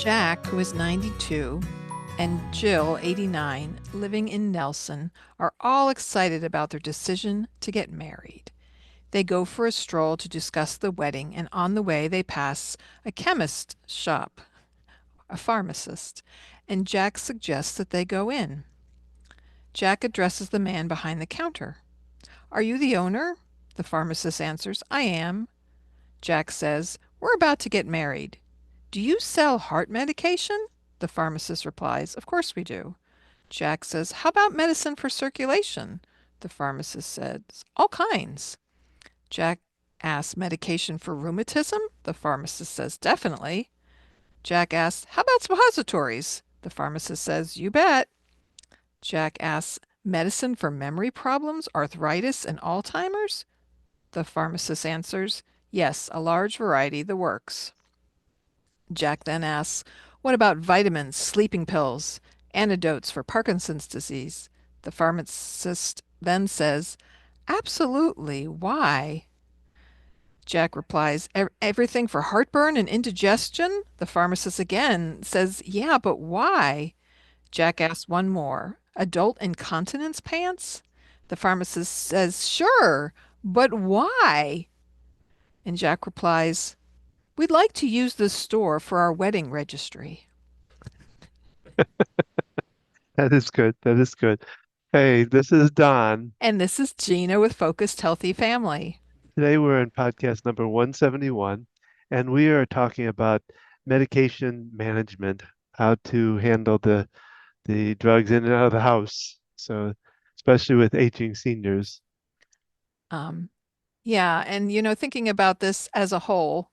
Jack, who is 92, and Jill, 89, living in Nelson, are all excited about their decision to get married. They go for a stroll to discuss the wedding, and on the way they pass a chemist shop, a pharmacist, and Jack suggests that they go in. Jack addresses the man behind the counter. Are you the owner? The pharmacist answers, I am. Jack says, we're about to get married. Do you sell heart medication? The pharmacist replies, of course we do. Jack says, how about medicine for circulation? The pharmacist says, all kinds. Jack asks, medication for rheumatism? The pharmacist says, definitely. Jack asks, how about suppositories? The pharmacist says, you bet. Jack asks, medicine for memory problems, arthritis, and Alzheimer's? The pharmacist answers, yes, a large variety, the works. Jack then asks, what about vitamins, sleeping pills, antidotes for Parkinson's disease? The pharmacist then says, absolutely, why? Jack replies, everything for heartburn and indigestion? The pharmacist again says, yeah, but why? Jack asks one more, adult incontinence pants? The pharmacist says, sure, but why? And Jack replies, we'd like to use this store for our wedding registry. That is good. That is good. Hey, this is Don. And this is Gina with Focused Healthy Family. Today we're in podcast number 171, and we are talking about medication management, how to handle the drugs in and out of the house. So, especially with aging seniors. Um, yeah, and thinking about this as a whole,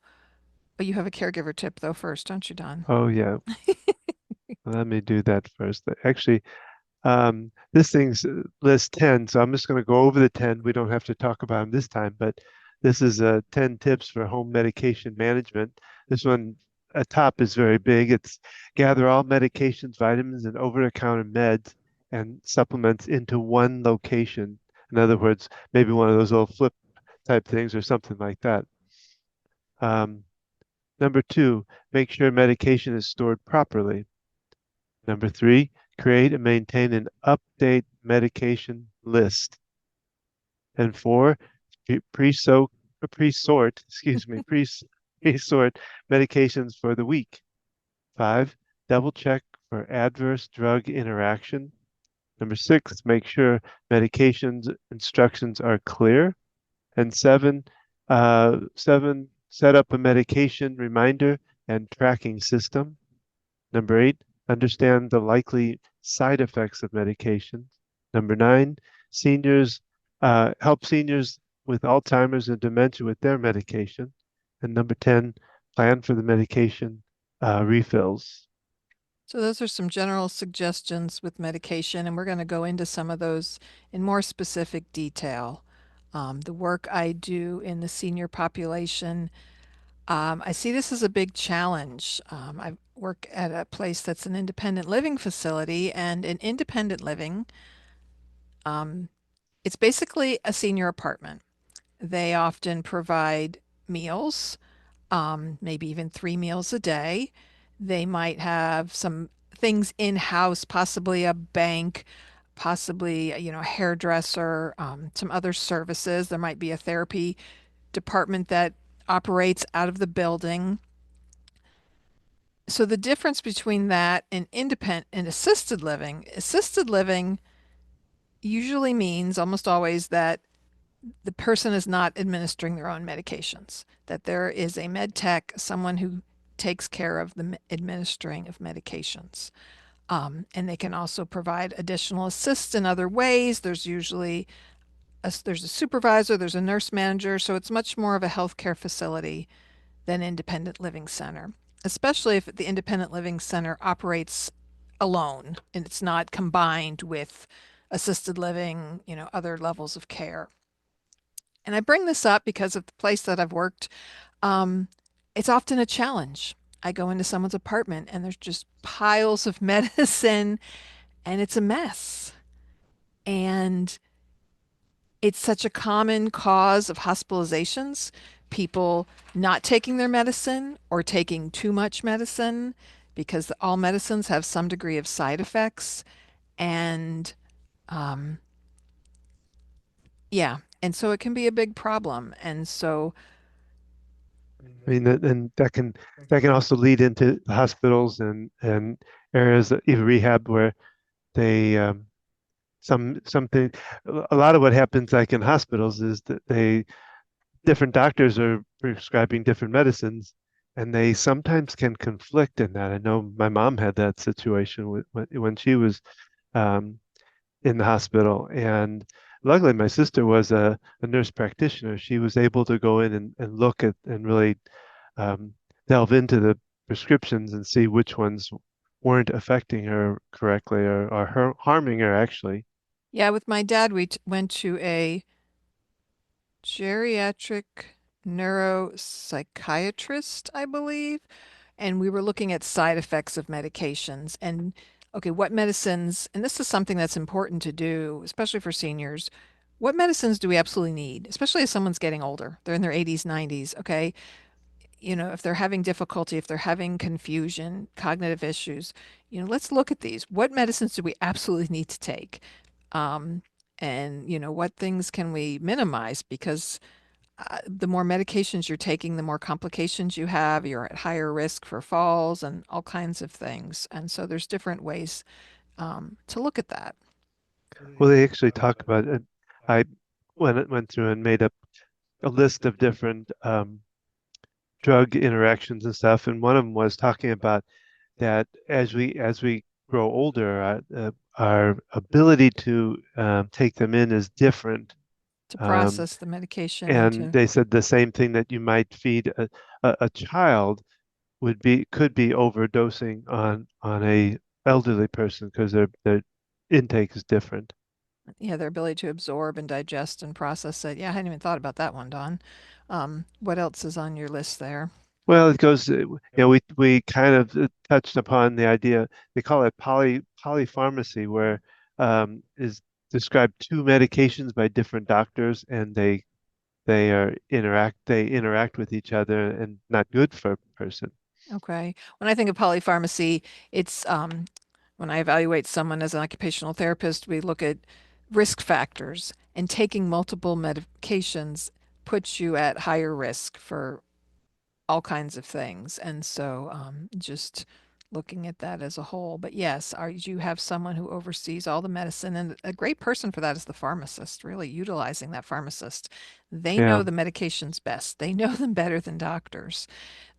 but you have a caregiver tip though first, don't you, Don? Oh yeah, let me do that first. Actually, this thing's list 10, so I'm just going to go over the 10. We don't have to talk about them this time, but this is 10 tips for home medication management. This one at top is very big. It's gather all medications, vitamins, and over-the-counter meds and supplements into one location. In other words, maybe one of those little flip type things or something like that. Um, Number two, make sure medication is stored properly. Number three, create and maintain an update medication list. And four, pre-soak, pre-sort, excuse me, pre-sort medications for the week. Five, double check for adverse drug interaction. Number six, make sure medications instructions are clear. And seven, set up a medication reminder and tracking system. Number eight, understand the likely side effects of medications. Number nine, seniors help seniors with Alzheimer's and dementia with their medication. And number 10, plan for the medication refills. So those are some general suggestions with medication, and we're going to go into some of those in more specific detail. The work I do in the senior population, I see this as a big challenge. I work at a place that's an independent living facility, and in independent living, um, it's basically a senior apartment. They often provide meals, maybe even 3 meals a day. They might have some things in-house, possibly a bank, possibly, a hairdresser, some other services. There might be a therapy department that operates out of the building. So the difference between that and independent and assisted living usually means almost always that the person is not administering their own medications, that there is a med tech, someone who takes care of the administering of medications. And they can also provide additional assists in other ways. There's usually there's a supervisor, there's a nurse manager, so it's much more of a healthcare facility than independent living center, especially if the independent living center operates alone and it's not combined with assisted living, other levels of care. And I bring this up because of the place that I've worked. Um, it's often a challenge. I go into someone's apartment and there's just piles of medicine and it's a mess. And it's such a common cause of hospitalizations, people not taking their medicine or taking too much medicine, because all medicines have some degree of side effects. And um, yeah, and so it can be a big problem. And so, I mean, and that can also lead into hospitals and areas that even rehab where they something a lot of what happens like in hospitals is that they different doctors are prescribing different medicines and they sometimes can conflict in that. I know my mom had that situation when she was um, in the hospital. And luckily, my sister was a nurse practitioner. She was able to go in and look at and really um, delve into the prescriptions and see which ones weren't affecting her correctly or harming her, actually. yeah, with my dad, we went to a geriatric neuropsychiatrist, I believe, and we were looking at side effects of medications and okay, what medicines, and this is something that's important to do, especially for seniors. What medicines do we absolutely need, especially as someone's getting older? They're in their 80s, 90s, okay? If they're having difficulty, if they're having confusion, cognitive issues, let's look at these. What medicines do we absolutely need to take? Um, and, what things can we minimize? Because the more medications you're taking, the more complications you have. You're at higher risk for falls and all kinds of things. And so there's different ways to look at that. Well, they actually talk about it. I went through and made up a list of different drug interactions and stuff, and one of them was talking about that as we grow older, our ability to take them in is different. To Um, process the medication and and to, they said the same thing that you might feed a child could be overdosing on a elderly person because their intake is different. yeah, their ability to absorb and digest and process it. Yeah, I hadn't even thought about that one, Don. What else is on your list there? Well, it goes, we kind of touched upon the idea, they call it polypharmacy, where is describe two medications by different doctors and they interact with each other and not good for a person. Okay. When I think of polypharmacy, it's when I evaluate someone as an occupational therapist, we look at risk factors, and taking multiple medications puts you at higher risk for all kinds of things. And so just looking at that as a whole. But yes, you have someone who oversees all the medicine, and a great person for that is the pharmacist, really utilizing that pharmacist. They Yeah. know the medications best. They know them better than doctors.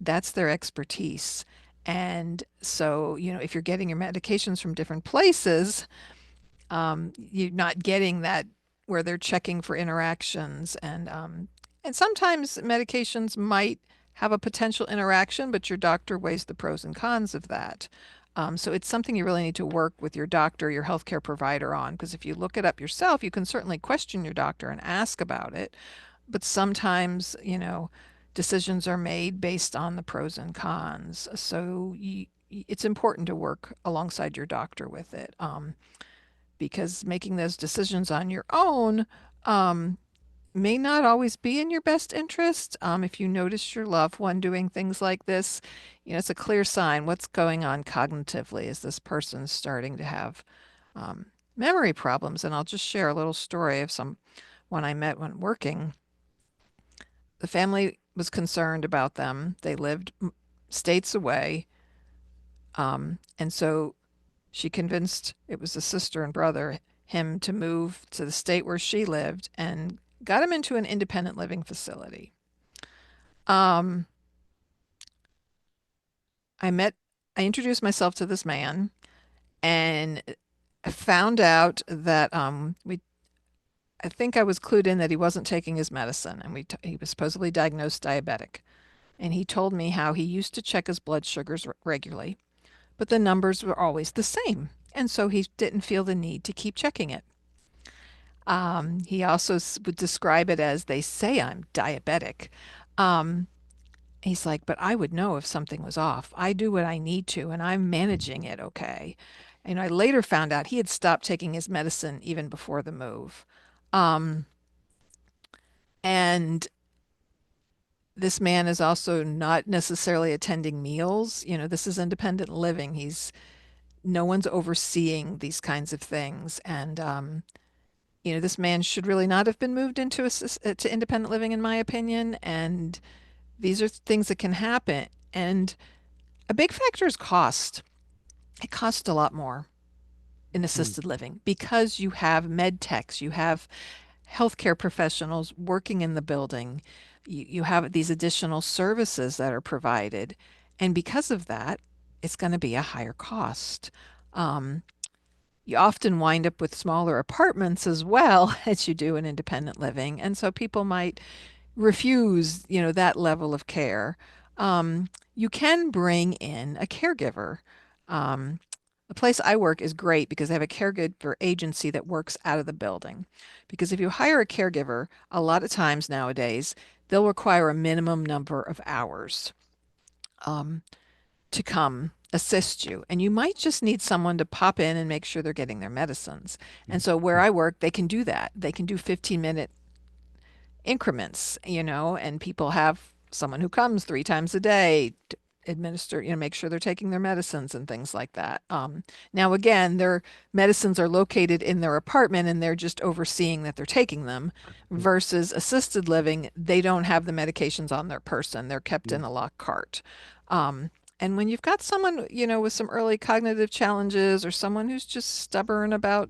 That's their expertise. And so, if you're getting your medications from different places, you're not getting that where they're checking for interactions. And sometimes medications might have a potential interaction, but your doctor weighs the pros and cons of that. So it's something you really need to work with your doctor, your healthcare provider on, because if you look it up yourself, you can certainly question your doctor and ask about it. But sometimes, decisions are made based on the pros and cons. So it's important to work alongside your doctor with it. Because making those decisions on your own um, may not always be in your best interest. If you notice your loved one doing things like this, it's a clear sign what's going on cognitively. Is this person starting to have um, memory problems? And I'll just share a little story of someone I met when working. The family was concerned about them. They lived states away. And so she convinced, it was a sister and brother, him to move to the state where she lived and got him into an independent living facility. Um, I met, I introduced myself to this man and found out that I think I was clued in that he wasn't taking his medicine, and he was supposedly diagnosed diabetic. And he told me how he used to check his blood sugars regularly, but the numbers were always the same. And so he didn't feel the need to keep checking it. He also would describe it as they say I'm diabetic. Um, he's like, but I would know if something was off. I do what I need to, and I'm managing it okay. And I later found out he had stopped taking his medicine even before the move. Um, and This man is also not necessarily attending meals. This is independent living. No one's overseeing these kinds of things. And, this man should really not have been moved into to independent living, in my opinion. And these are things that can happen. And a big factor is cost. It costs a lot more in Mm, assisted living because you have med techs, you have healthcare professionals working in the building, you have these additional services that are provided. And because of that, it's going to be a higher cost. Um, you often wind up with smaller apartments as well as you do in independent living. And so people might refuse, that level of care. You can bring in a caregiver. Um, the place I work is great because they have a caregiver agency that works out of the building. Because if you hire a caregiver, a lot of times nowadays, they'll require a minimum number of hours um, to come assist you. And you might just need someone to pop in and make sure they're getting their medicines. And so where mm, I work, they can do that. They can do 15-minute increments, and people have someone who comes 3 times a day to administer, make sure they're taking their medicines and things like that. Now, again, their medicines are located in their apartment and they're just overseeing that they're taking them mm, versus assisted living. They don't have the medications on their person. They're kept mm, in a locked cart. Um, and when you've got someone, with some early cognitive challenges or someone who's just stubborn about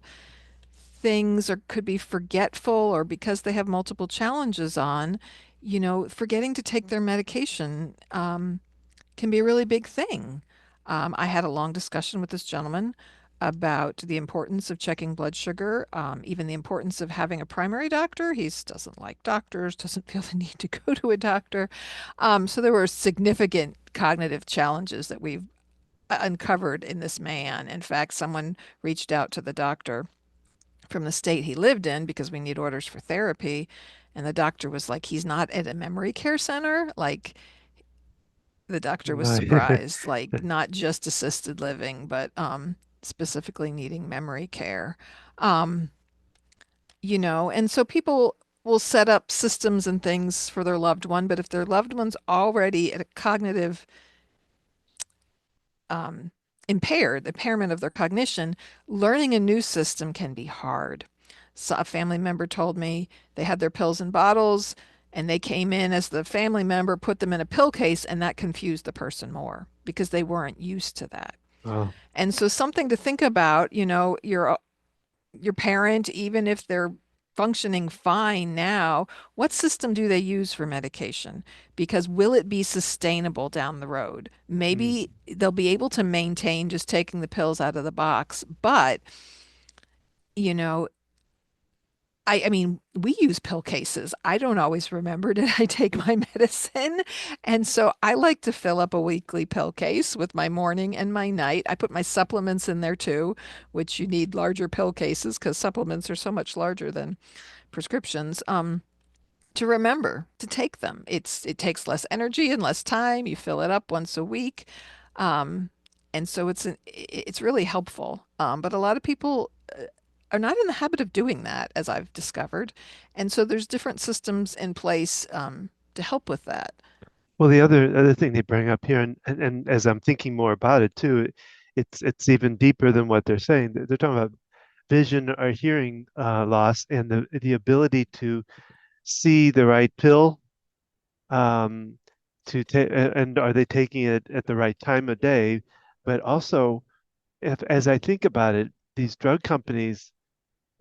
things or could be forgetful or because they have multiple challenges on, forgetting to take their medication can be a really big thing. I had a long discussion with this gentleman about the importance of checking blood sugar, even the importance of having a primary doctor. He doesn't like doctors, doesn't feel the need to go to a doctor. So there were significant cognitive challenges that we've uncovered in this man. In fact, someone reached out to the doctor from the state he lived in because we need orders for therapy. And the doctor was like, he's not at a memory care center. Like, the doctor was my, surprised, like, not just assisted living, but specifically needing memory care. Um, and so people will set up systems and things for their loved one, but if their loved one's already at a cognitive um, impairment of their cognition, learning a new system can be hard. So a family member told me they had their pills in bottles and they came in as the family member, put them in a pill case, and that confused the person more because they weren't used to that. oh, And so something to think about, your parent, even if they're functioning fine now, what system do they use for medication? Because will it be sustainable down the road? mm, Maybe they'll be able to maintain just taking the pills out of the box, but you know, I mean, we use pill cases. I don't always remember did I take my medicine? And so I like to fill up a weekly pill case with my morning and my night. I put my supplements in there too, which you need larger pill cases because supplements are so much larger than prescriptions. To remember to take them. It takes less energy and less time. You fill it up once a week. Um, and so it's really helpful. But a lot of people are not in the habit of doing that, as I've discovered. And so there's different systems in place to help with that. well, the other thing they bring up here, and as I'm thinking more about it too, it's even deeper than what they're saying. They're talking about vision or hearing loss and the ability to see the right pill, um, to take, and are they taking it at the right time of day? But also, if as I think about it, these drug companies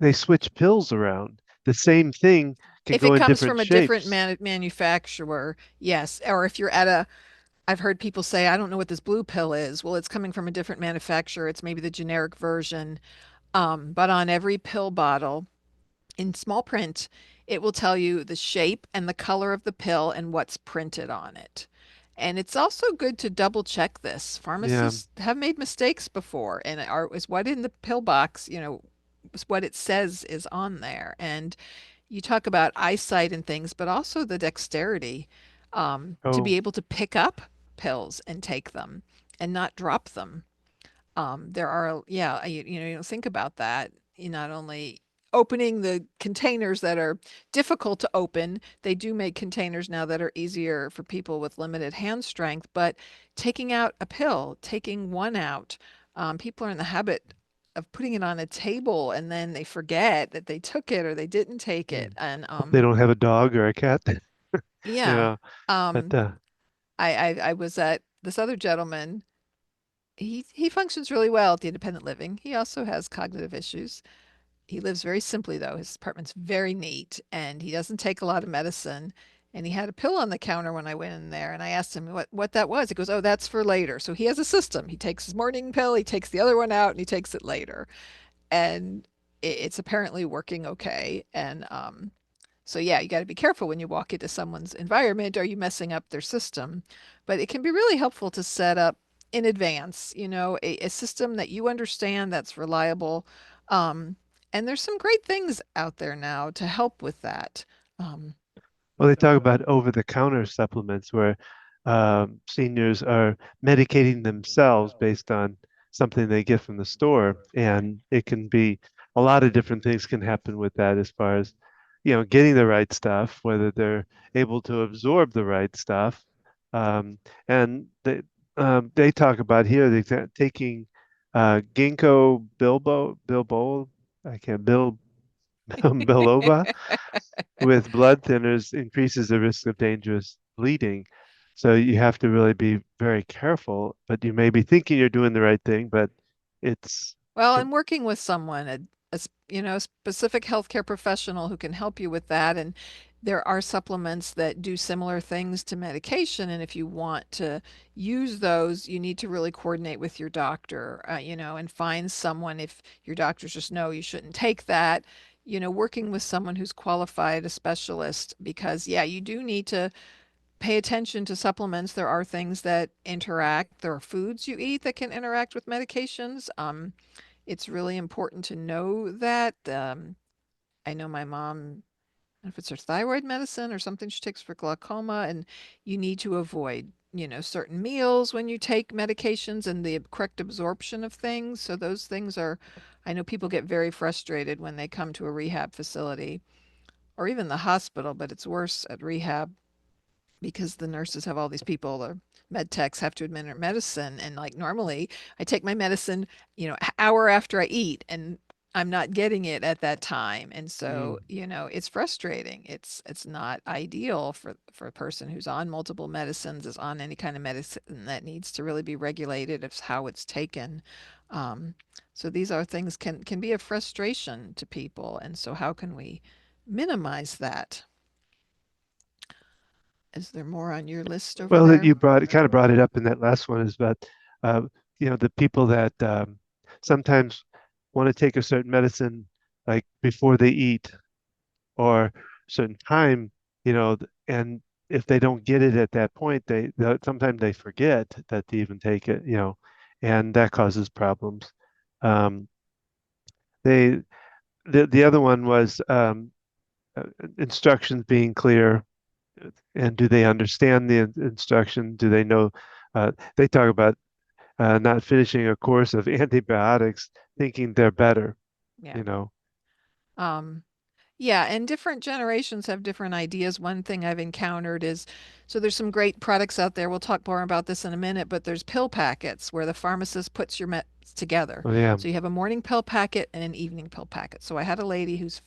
they switch pills around. The same thing can If go it in comes different from a different shapes. manufacturer, yes. Or if you're at I've heard people say, I don't know what this blue pill is. Well, it's coming from a different manufacturer. It's maybe the generic version. But on every pill bottle, in small print, it will tell you the shape and the color of the pill and what's printed on it. And it's also good to double check this. Yeah. Pharmacists have made mistakes before, and is what in the pill box, is what it says is on there. And you talk about eyesight and things, but also the dexterity to Oh, be able to pick up pills and take them and not drop them. There are, yeah, you think about that. You not only opening the containers that are difficult to open. They do make containers now that are easier for people with limited hand strength, but taking out a pill, taking one out, people are in the habit of putting it on a table and then they forget that they took it or they didn't take it. Mm. And Hope they don't have a dog or a cat. yeah, Yeah, but um, I was at this other gentleman. He functions really well at the independent living. He also has cognitive issues. He lives very simply though. His apartment's very neat and he doesn't take a lot of medicine. And he had a pill on the counter when I went in there and I asked him what that was. He goes, "Oh, that's for later." So he has a system. He takes his morning pill, he takes the other one out, and he takes it later. And it's apparently working okay. And so yeah, you got to be careful when you walk into someone's environment. Are you messing up their system? But it can be really helpful to set up in advance, a system that you understand that's reliable. Um, and there's some great things out there now to help with that. Um, well, they talk about over-the-counter supplements where seniors are medicating themselves based on something they get from the store, and it can be a lot of different things can happen with that as far as, getting the right stuff, whether they're able to absorb the right stuff, and they talk about here taking ginkgo bilbo, I can't biloba with blood thinners increases the risk of dangerous bleeding. So you have to really be very careful, but you may be thinking you're doing the right thing, but it's Well, and working with someone, a specific healthcare professional who can help you with that. And there are supplements that do similar things to medication. And if you want to use those, you need to really coordinate with your doctor, and find someone if your doctors just know you shouldn't take that. Working with someone who's qualified, a specialist, because yeah, you do need to pay attention to supplements. There are things that interact. There are foods you eat that can interact with medications. It's really important to know that. I know my mom, I don't know if it's her thyroid medicine or something she takes for glaucoma, and you need to avoid, certain meals when you take medications and the correct absorption of things. So those things are, I know people get very frustrated when they come to a rehab facility or even the hospital, but it's worse at rehab because the nurses have all these people, the med techs have to administer medicine. And like normally I take my medicine, an hour after I eat and I'm not getting it at that time. And so, mm. it's frustrating. It's not ideal for a person who's on multiple medicines, is on any kind of medicine that needs to really be regulated of how it's taken. Um, so these are things can be a frustration to people. And so how can we minimize that? Is there more on your list over Well, that there? you kind of brought it up in that last one is about, uh, the people that sometimes want to take a certain medicine like before they eat or certain time, and if they don't get it at that point, sometimes they forget that they even take it, and that causes problems. Um, they the other one was uh, instructions being clear, and do they understand the instruction? Do they know? They talk about not finishing a course of antibiotics thinking they're better, Yeah. you know. Um, yeah, and different generations have different ideas. One thing I've encountered is so there's some great products out there. We'll talk more about this in a minute, but there's pill packets where the pharmacist puts your meds together. Oh yeah. So you have a morning pill packet and an evening pill packet. So I had a lady whose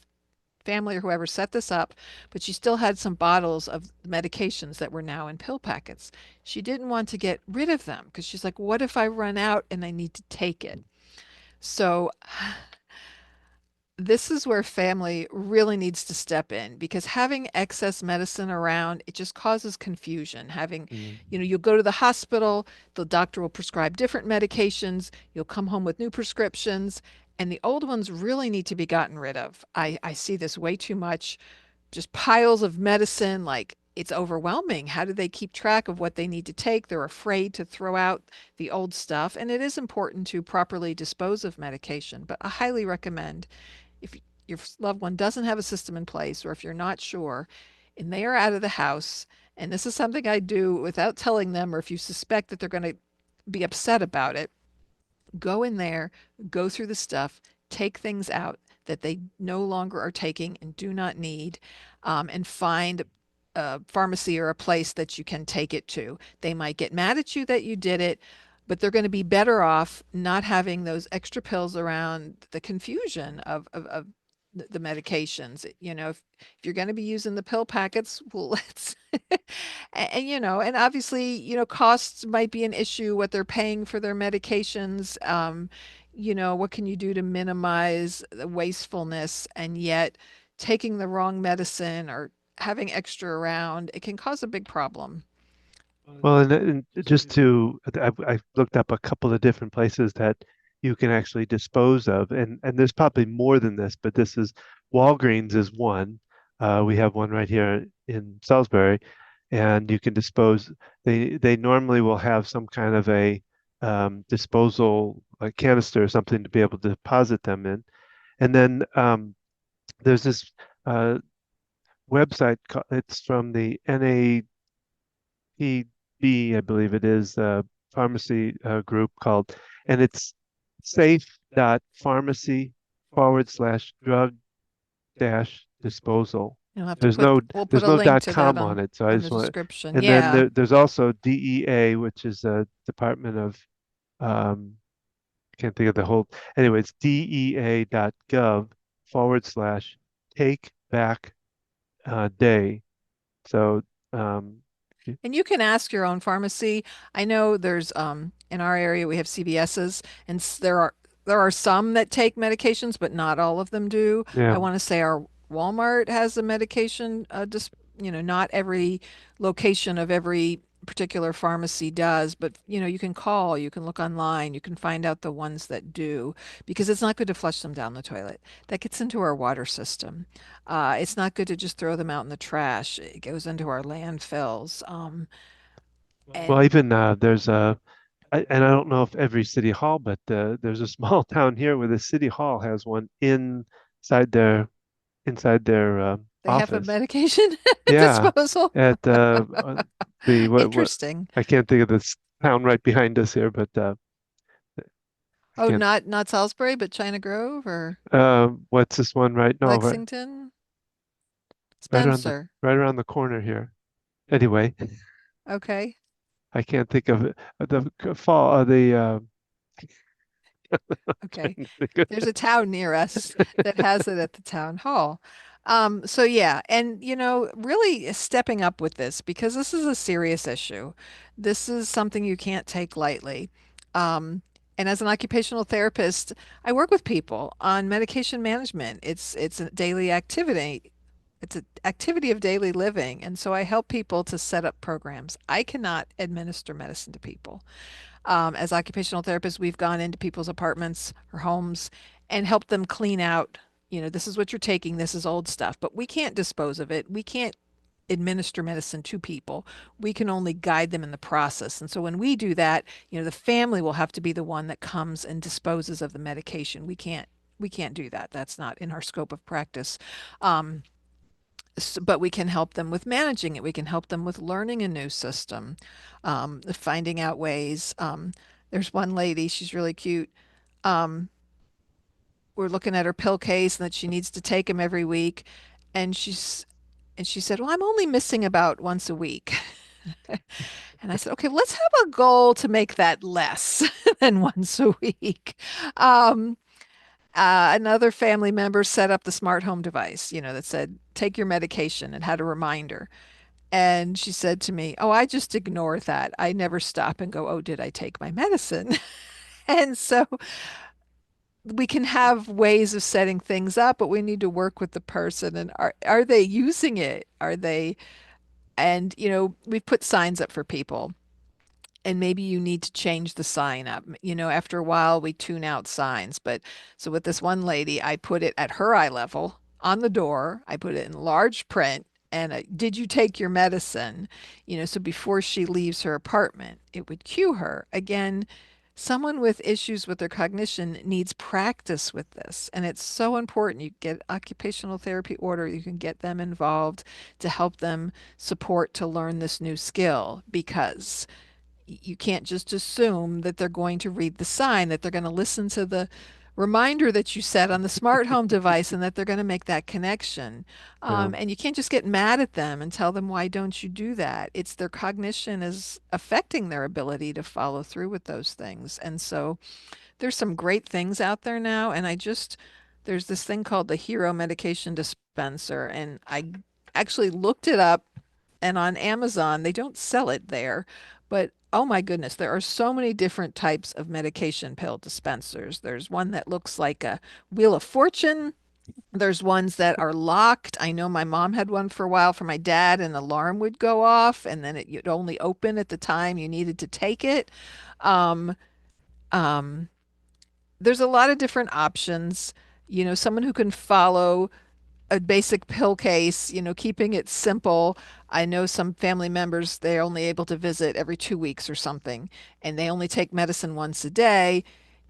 family or whoever set this up, but she still had some bottles of medications that were now in pill packets. She didn't want to get rid of them because she's like, what if I run out and I need to take it? So this is where family really needs to step in because having excess medicine around, it just causes confusion. Having, Mm. you'll go to the hospital, the doctor will prescribe different medications, you'll come home with new prescriptions, and the old ones really need to be gotten rid of. I see this way too much, just piles of medicine, like it's overwhelming. How do they keep track of what they need to take? They're afraid to throw out the old stuff, and it is important to properly dispose of medication, but I highly recommend if your loved one doesn't have a system in place or if you're not sure and they are out of the house, and this is something I do without telling them, or if you suspect that they're going to be upset about it, go in there, go through the stuff, take things out that they no longer are taking and do not need, and find a pharmacy or a place that you can take it to. They might get mad at you that you did it, but they're going to be better off not having those extra pills around, the confusion of the medications. If you're going to be using the pill packets, well, let's, and obviously, costs might be an issue, what they're paying for their medications. What can you do to minimize the wastefulness, and yet taking the wrong medicine or having extra around, it can cause a big problem. Well, and just to, I've looked up a couple of different places that you can actually dispose of, and there's probably more than this, but this is Walgreens is one. We have one right here in Salisbury, and you can dispose. They normally will have some kind of a disposal like canister or something to be able to deposit them in, and then there's this uh, website. It's from the NAPD, I believe it is, pharmacy group called, and it's safe.pharmacy /drug dash disposal. You'll have to There's put, no we'll put there's a no link dot to that com on it, so I on the just want. description. And then Yeah. there's also DEA, which is a Department of um, can't think of the whole. Anyway, it's dea.gov /take back day. So um, And you can ask your own pharmacy. I know there's in our area we have CVS's, and there are some that take medications, but not all of them do. yeah. I want to say our Walmart has a medication, just not every location of every particular pharmacy does, but you can call, you can look online, you can find out the ones that do, because it's not good to flush them down the toilet. That gets into our water system. It's not good to just throw them out in the trash. It goes into our landfills. Well, And even there's and I don't know if every city hall, but there's a small town here where the city hall has one inside their they have a office. medication Yeah, disposal. at the what Interesting. I can't think of this town right behind us here, but I Oh, can't. not Salisbury, but China Grove or What's this one right? No, Lexington, right around the Spencer. right around the corner here. Anyway, Okay. I can't think of it. The fall the Okay. trying to think of There's a town near us that has it at the town hall. So yeah, and really stepping up with this, because this is a serious issue. This is something you can't take lightly. Um, and as an occupational therapist, I work with people on medication management. It's a daily activity. It's an activity of daily living. And so I help people to set up programs. I cannot administer medicine to people. As occupational therapists, we've gone into people's apartments or homes and helped them clean out. This is what you're taking. This is old stuff, but we can't dispose of it. We can't administer medicine to people. We can only guide them in the process. And so when we do that, the family will have to be the one that comes and disposes of the medication. We can't do that. That's not in our scope of practice. Um, but we can help them with managing it. We can help them with learning a new system, finding out ways. There's one lady, she's really cute. Um, we're looking at her pill case and that she needs to take them every week. And she said, "Well, I'm only missing about once a week." And I said, "Okay, well, let's have a goal to make that less than once a week." Um, another family member set up the smart home device, that said, "Take your medication," and had a reminder. And she said to me, "Oh, I just ignore that. I never stop and go, oh, did I take my medicine?" And so we can have ways of setting things up, but we need to work with the person. And are they using it? Are they? And we've put signs up for people, and maybe you need to change the sign up. After a while, we tune out signs. But so with this one lady, I put it at her eye level on the door. I put it in large print. And did you take your medicine? So before she leaves her apartment, it would cue her. Again, someone with issues with their cognition needs practice with this. And it's so important. You get occupational therapy order, you can get them involved to help them support to learn this new skill, because you can't just assume that they're going to read the sign, that they're going to listen to the reminder that you set on the smart home device and that they're going to make that connection. Um, And you can't just get mad at them and tell them, why don't you do that? It's their cognition is affecting their ability to follow through with those things. And so there's some great things out there now. And there's this thing called the Hero medication dispenser. And I actually looked it up, and on Amazon, they don't sell it there, but oh my goodness, there are so many different types of medication pill dispensers. There's one that looks like a Wheel of Fortune. There's ones that are locked. I know my mom had one for a while for my dad, and an alarm would go off, and then you'd only open at the time you needed to take it. Um, um, there's a lot of different options. Someone who can follow a basic pill case, keeping it simple. I know some family members, they're only able to visit every 2 weeks or something, and they only take medicine once a day.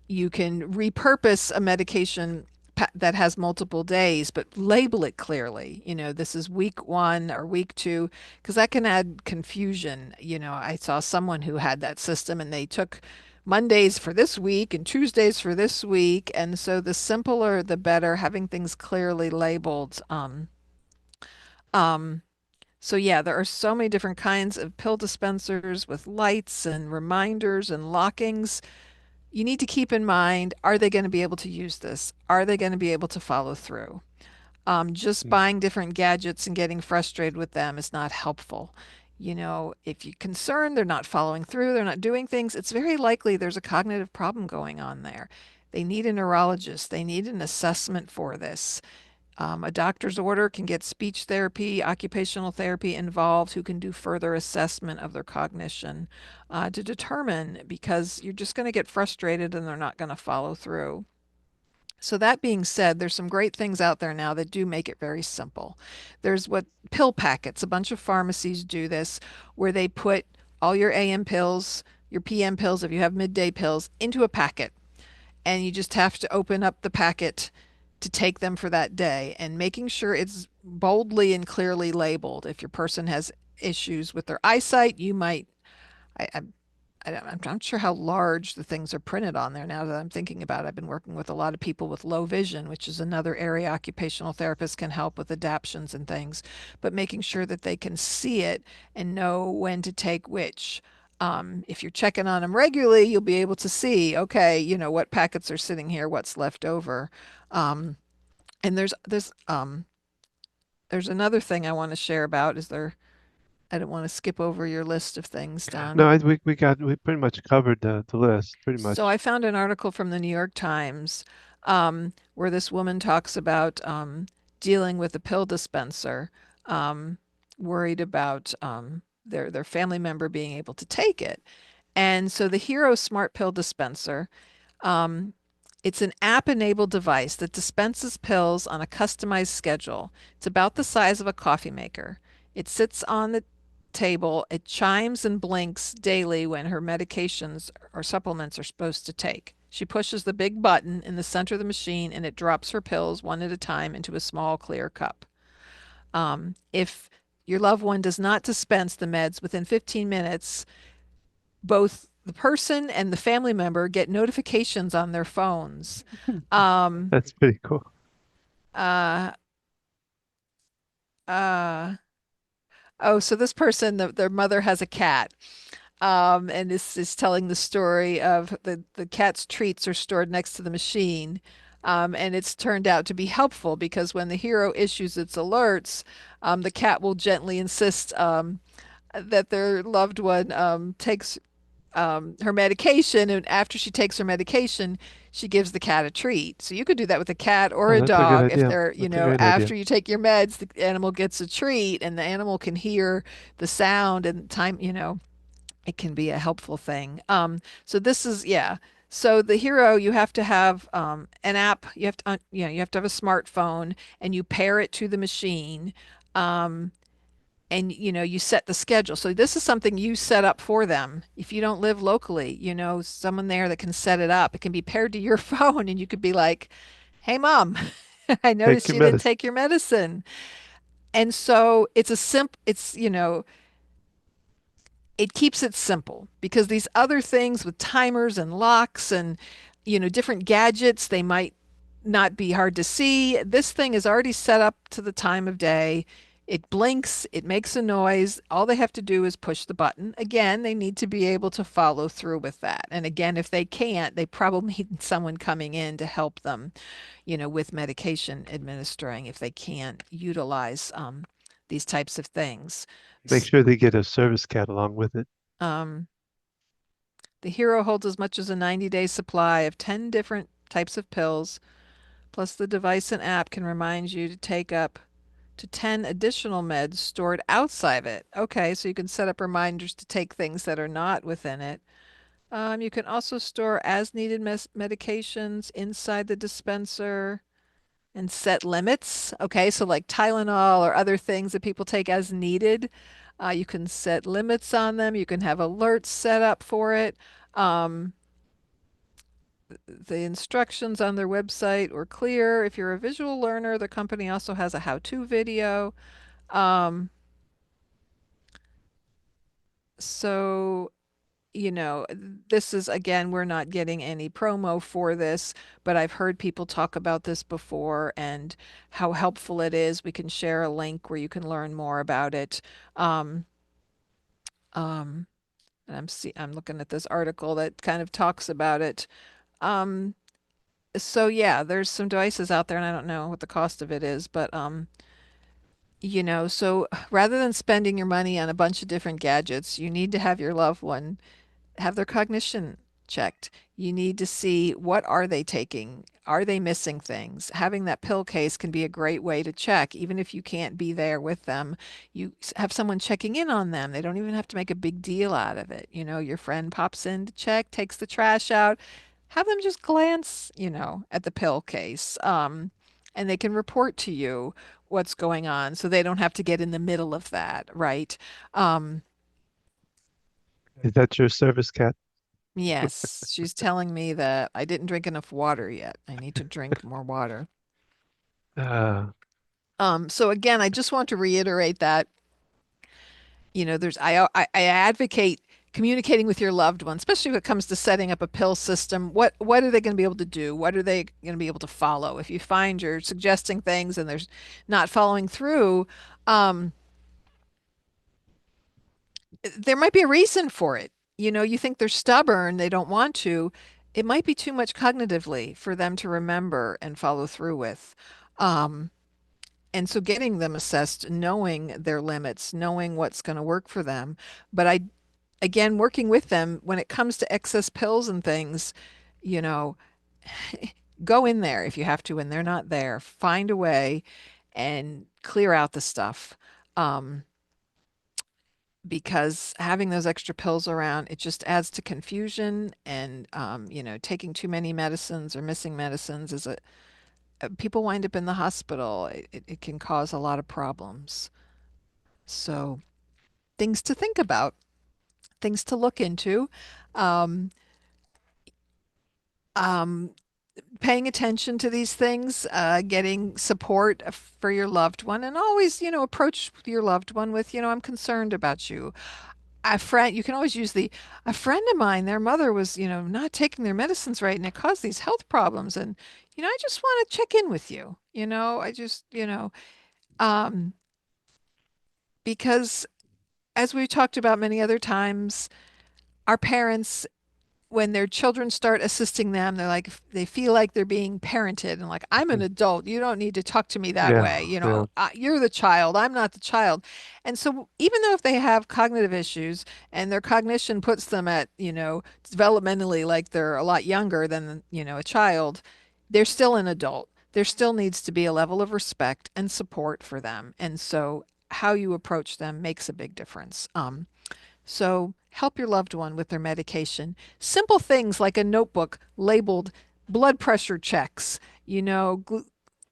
You can repurpose a medication that has multiple days, but label it clearly. This is week one or week two, because that can add confusion. I saw someone who had that system and they took Mondays for this week and Tuesdays for this week. And so the simpler, the better, having things clearly labeled. Um, so yeah, there are so many different kinds of pill dispensers with lights and reminders and lockings. You need to keep in mind, are they going to be able to use this? Are they going to be able to follow through? Just mm, buying different gadgets and getting frustrated with them is not helpful. If you're concerned they're not following through, they're not doing things, it's very likely there's a cognitive problem going on there. They need a neurologist. They need an assessment for this. A doctor's order can get speech therapy, occupational therapy involved, who can do further assessment of their cognition to determine, because you're just going to get frustrated and they're not going to follow through. So that being said, there's some great things out there now that do make it very simple. There's what pill packets, a bunch of pharmacies do this, where they put all your AM pills, your PM pills, if you have midday pills, into a packet, and you just have to open up the packet to take them for that day, and making sure it's boldly and clearly labeled. If your person has issues with their eyesight, you might, I, I'm not sure how large the things are printed on there now that I'm thinking about it. I've been working with a lot of people with low vision, which is another area occupational therapists can help with adaptions and things, but making sure that they can see it and know when to take which. If you're checking on them regularly, you'll be able to see, okay, what packets are sitting here, what's left over. Um, and there's another thing I want to share about. I don't want to skip over your list of things, no, Don. we pretty much covered the list, pretty So much. I found an article from the New York Times, where this woman talks about dealing with a pill dispenser, um, worried about their family member being able to take it. And so the Hero Smart Pill Dispenser, um, it's an app-enabled device that dispenses pills on a customized schedule. It's about the size of a coffee maker. It sits on the table. It chimes and blinks daily when her medications or supplements are supposed to take. She pushes the big button in the center of the machine and it drops her pills one at a time into a small clear cup. If your loved one does not dispense the meds within 15 minutes, both the person and the family member get notifications on their phones. Um, That's pretty cool. uh, uh, oh, so this person, their mother has a cat. And this is telling the story of the cat's treats are stored next to the machine. And it's turned out to be helpful because when the hero issues its alerts, the cat will gently insist that their loved one takes her medication, and after she takes her medication, she gives the cat a treat. So you could do that with a cat or Oh, a that's a good dog. If idea. they're, That's a great idea. after you take your meds, the animal gets a treat, and the animal can hear the sound and time, it can be a helpful thing. So this is, yeah. So the hero, you have to have an app. You have to have a smartphone, and you pair it to the machine. Um, and you set the schedule. So this is something you set up for them. If you don't live locally, someone there that can set it up. It can be paired to your phone, and you could be like, "Hey, mom, I Take noticed your you didn't medicine. take your medicine." And so it keeps it simple, because these other things with timers and locks and different gadgets. They might not be hard to see. This thing is already set up to the time of day. It blinks, it makes a noise. All they have to do is push the button. Again, they need to be able to follow through with that. And again, if they can't, they probably need someone coming in to help them, with medication administering if they can't utilize these types of things. Make sure they get a service cat along with it. Um, the hero holds as much as a 90-day supply of 10 different types of pills. Plus, the device and app can remind you to take up to 10 additional meds stored outside of it. Okay, so you can set up reminders to take things that are not within it. You can also store as needed medications inside the dispenser and set limits. Okay, so like Tylenol or other things that people take as needed, you can set limits on them. You can have alerts set up for it. Um, the instructions on their website were clear. If you're a visual learner, the company also has a how-to video. Um, so, this is again, we're not getting any promo for this, but I've heard people talk about this before and how helpful it is. We can share a link where you can learn more about it. Um, um, and I'm looking at this article that kind of talks about it. Um, so yeah, there's some devices out there, and I don't know what the cost of it is, but so rather than spending your money on a bunch of different gadgets, you need to have your loved one have their cognition checked. You need to see what are they taking? Are they missing things? Having that pill case can be a great way to check, even if you can't be there with them. You have someone checking in on them. They don't even have to make a big deal out of it. Your friend pops in to check, takes the trash out. Have them just glance, at the pill case. And they can report to you what's going on so they don't have to get in the middle of that, right? Um, Is that your service cat? Yes, she's telling me that I didn't drink enough water yet. I need to drink more water. Uh, So again, I just want to reiterate that, I advocate communicating with your loved one, especially when it comes to setting up a pill system. What are they going to be able to do? What are they going to be able to follow? If you find you're suggesting things and there's not following through, um, there might be a reason for it. You think they're stubborn, they don't want to. It might be too much cognitively for them to remember and follow through with. Um, and so getting them assessed, knowing their limits, knowing what's going to work for them. But again, working with them when it comes to excess pills and things, you know, go in there if you have to, and they're not there. Find a way and clear out the stuff. Um, because having those extra pills around, it just adds to confusion and taking too many medicines or missing medicines is people wind up in the hospital. It can cause a lot of problems. So things to think about, things to look into. Um, um, Paying attention to these things, getting support for your loved one, and always, approach your loved one with, I'm concerned about you. A friend, you can always use a friend of mine, their mother was, not taking their medicines right and it caused these health problems. And, I just want to check in with you. I just, um, because as we've talked about many other times, our parents, when their children start assisting them, they're like, they feel like they're being parented and like, I'm an adult. You don't need to talk to me that yeah, way. yeah. You're the child. I'm not the child. And so even though if they have cognitive issues and their cognition puts them at, developmentally, like they're a lot younger than, a child, they're still an adult. There still needs to be a level of respect and support for them. And so how you approach them makes a big difference. So help your loved one with their medication. Simple things like a notebook labeled blood pressure checks,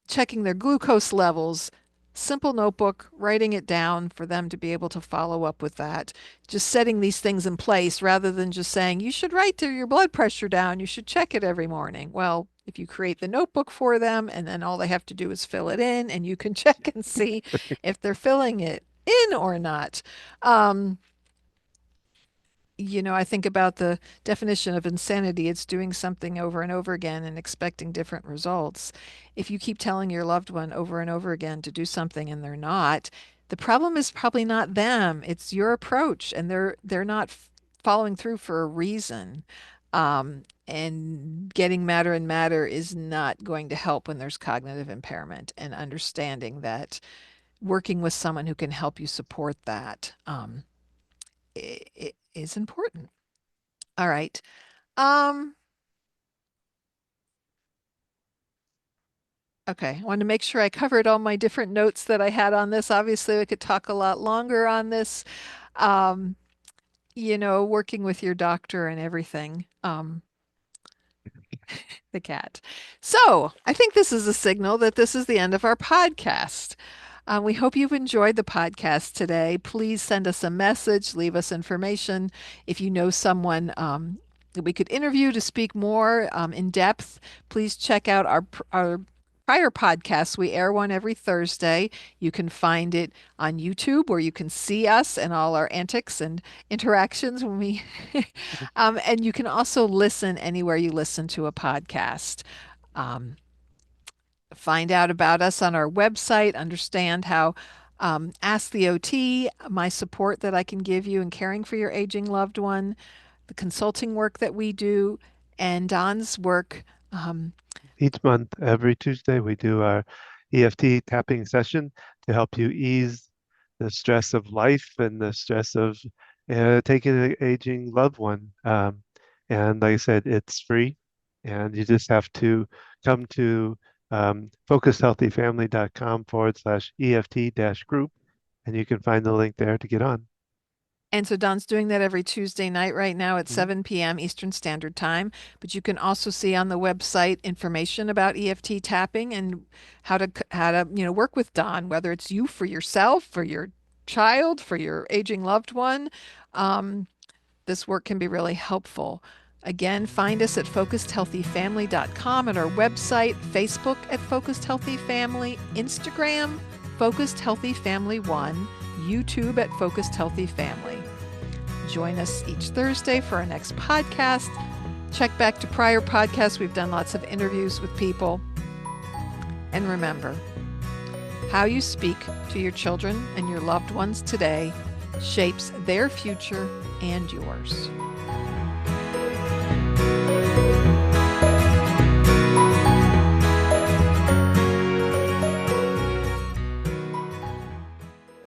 checking their glucose levels. Simple notebook, writing it down for them to be able to follow up with that. Just setting these things in place rather than just saying, you should write your blood pressure down. You should check it every morning. Well, if you create the notebook for them and then all they have to do is fill it in and you can check and see if they're filling it in or not. Um, I think about the definition of insanity. It's doing something over and over again and expecting different results. If you keep telling your loved one over and over again to do something and they're not, the problem is probably not them. It's your approach, and they're not following through for a reason. And getting madder and madder is not going to help when there's cognitive impairment, and understanding that working with someone who can help you support that is important. All right. Um, okay. I wanted to make sure I covered all my different notes that I had on this. Obviously, we could talk a lot longer on this. Um, working with your doctor and everything. The cat. So I think this is a signal that this is the end of our podcast. We hope you've enjoyed the podcast today. Please send us a message, leave us information. If you know someone that we could interview to speak more in depth, please check out our prior podcasts. We air one every Thursday. You can find it on YouTube, where you can see us and all our antics and interactions when we and you can also listen anywhere you listen to a podcast. Um, find out about us on our website, understand how Ask the OT, my support that I can give you in caring for your aging loved one, the consulting work that we do, and Don's work. Um, Each month, every Tuesday, we do our EFT tapping session to help you ease the stress of life and the stress of taking an aging loved one. And like I said, it's free, and you just have to come to focushealthyfamily.com/EFT-group, and you can find the link there to get on. And so Don's doing that every Tuesday night right now at Mhm. 7 p.m. Eastern Standard Time. But you can also see on the website information about EFT tapping and how to work with Don, whether it's you for yourself, for your child, for your aging loved one. Um, this work can be really helpful. Again, find us at focusedhealthyfamily.com, and our website, Facebook at Focused Healthy Family, Instagram, Focused Healthy Family 1, YouTube at Focused Healthy Family. Join us each Thursday for our next podcast. Check back to prior podcasts. We've done lots of interviews with people. And remember, how you speak to your children and your loved ones today shapes their future and yours.